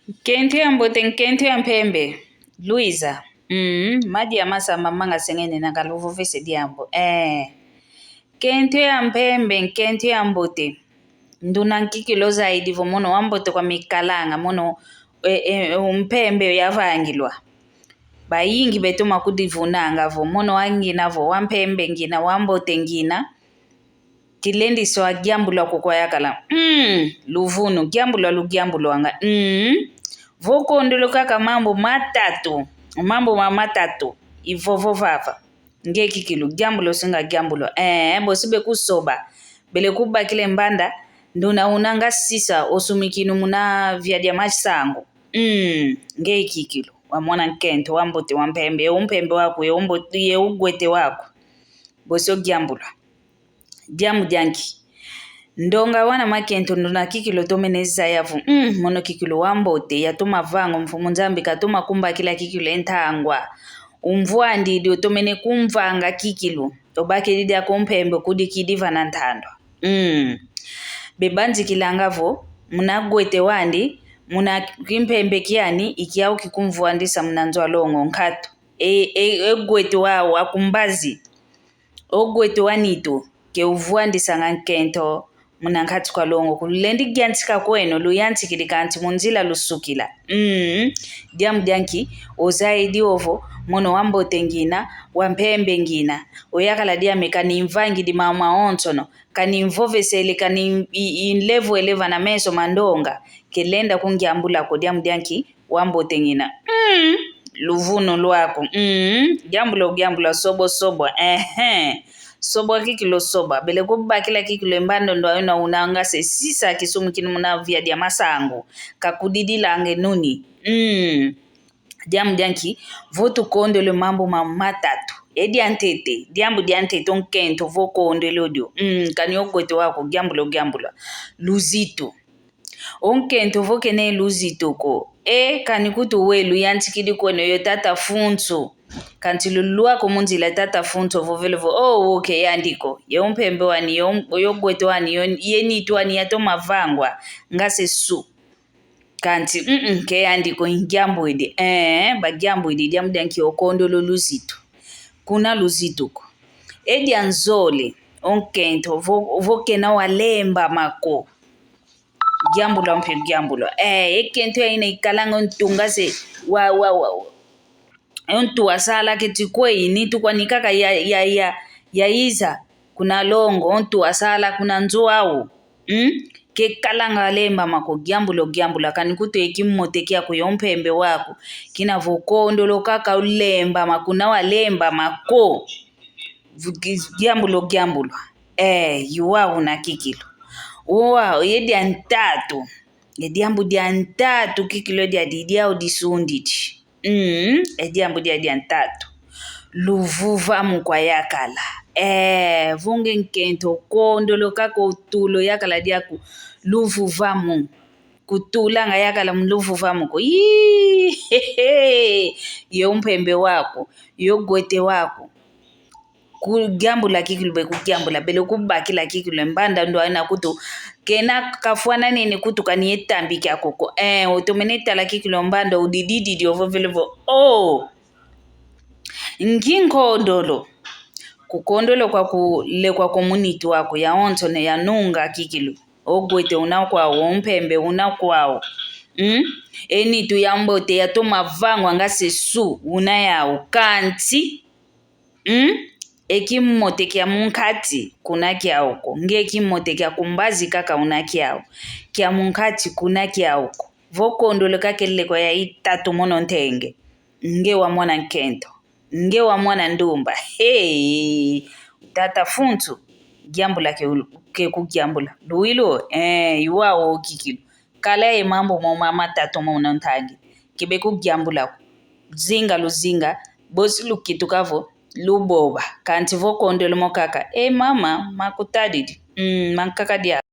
Nkentho ya mbote nkentho ya mpembe. Luiza. Maji ya masamba manga sengene na kaluvuvese diambo. Nkentho ya mpembe nkentho ya mbote. Nduna nkikilo zaidi vo mono wambote kwa mikalanga mono mpembe yavangilwa. Bayingi beto makudivunanga vo mono wangina vo wampembe ngina wambote ngina. Tilendi so agiambulwa kwa yakala. Luvunu giambulwa lugiambulwa anga. Voko ndilo kaka mambo matatu. Mambo matatu. Ivovo vava. Nge kikilu. Giambulo singa giambulo. Bosibe kusoba. Bele kuba kile mbanda. Nduna unanga sisa. Osumikinu muna vya diamachi sango. Nge kikilu. Wamwana nkento. Wambote wampembe. Umpembe wako. Ye ugwete wako. Bosio giambulo. Diamu dianki. Ndonga wana makento nduna kikilo tomeneza yavu. Mono kikilo wambote ya tuma vango mfumunzambi katuma kumba kila kikilo entangwa. Umvua ndidi utomene kumvanga kikilo. Tobake didi ya kumpembe kudikidiva na ntando. Bebanzi kilangavo. Muna gwete wandi. Muna kimpembe kiani. Ikiau kikumvua ndisa mnanzwa longo nkato. Gwete wao wakumbazi. Gwete wanito. Ke uvua ndisa ngankento. Munankati kwa longo kulendi giantika kweno luyanti kilikanti munzila lusukila diamu dianki ozaidi ovo mono wambote ngina wampembe ngina oyakala diame kanimvangi di mama ontono kanimvovesele inlevu eleva na meso mandonga kelenda kungiambula ko diamu dianki wambote ngina luvuno lwako giambula sobo sobo kikilo soba bele kuba kila kikilo mbando ndo ayona unanga se sisa kisumu kinu muna vya dia masango kakudidila ange nuni diamu dianki votu kondele mambo matatu antete diambu diantete onkento vo kondele odio kani ogwete wako giambulo luzito onkento vo kene luzito ko kani kutu welu yantikidi kweno yotata funso kanti lulua kumunzila tata funto vovelevo okay yandiko yompembe wani yogwete wani yenitu wani yatoma vangwa ngase su kanti ke yandiko ngiambwede bagiambwede diamu dianki okondolo luzito kuna luzito ko edi anzole onkento vokena walemba mako giambulo mpe giambulo ekento ya ina ikalanga ntungase Ontu wasala keti kwei nitu kwa nikaka ya iza kuna longo ontu wasala kuna nzuau ke kalanga lemba mako giambula kanikuto ekimote kia kuyompembe wako kina vokondo kaka ulemba makuna walemba mako giambulo yuwa una kikilo yedi antatu yediambu di antatu kikilo dia didia odisunditi ediambu dia antatu luvuva mukwa yakala vunge nkento kondolo kako utulo yakala diaku luvuvamu kutula nga yakala mluvuvamu ko yo mpembe wako yo gwete wako kugiambula kikilo be kugiambula bele kuba kila kikilo mbanda ndo ana kutu kena kafuana nini kutu kanietambi kyakoko otomeneta la kikilo mbanda udididi ovovelevo nkindolo kukondolo kwa kule kwa community wako ya ontone ya nunga kikilo ogwete unakwao ompembe unakwao enitu yambote yatoma vangwa ngase su unayao kanti ekimote kya munkati kuna kyauko ngekimote kya kumbazi kaka unakyao kya munkati kuna kyauko vokondolo kakelle kwa ya itatu mono ntenge nge wa mwana nkento nge wa mwana ndumba tata funtu giambula ke kugiambula luilo yuwao kikilo kala mambo mama tatu mono ntangi kibe kugiambula luzinga bosi lukitukavo luboba kanti vokondelo mokaka mama makutadidi mankaka dia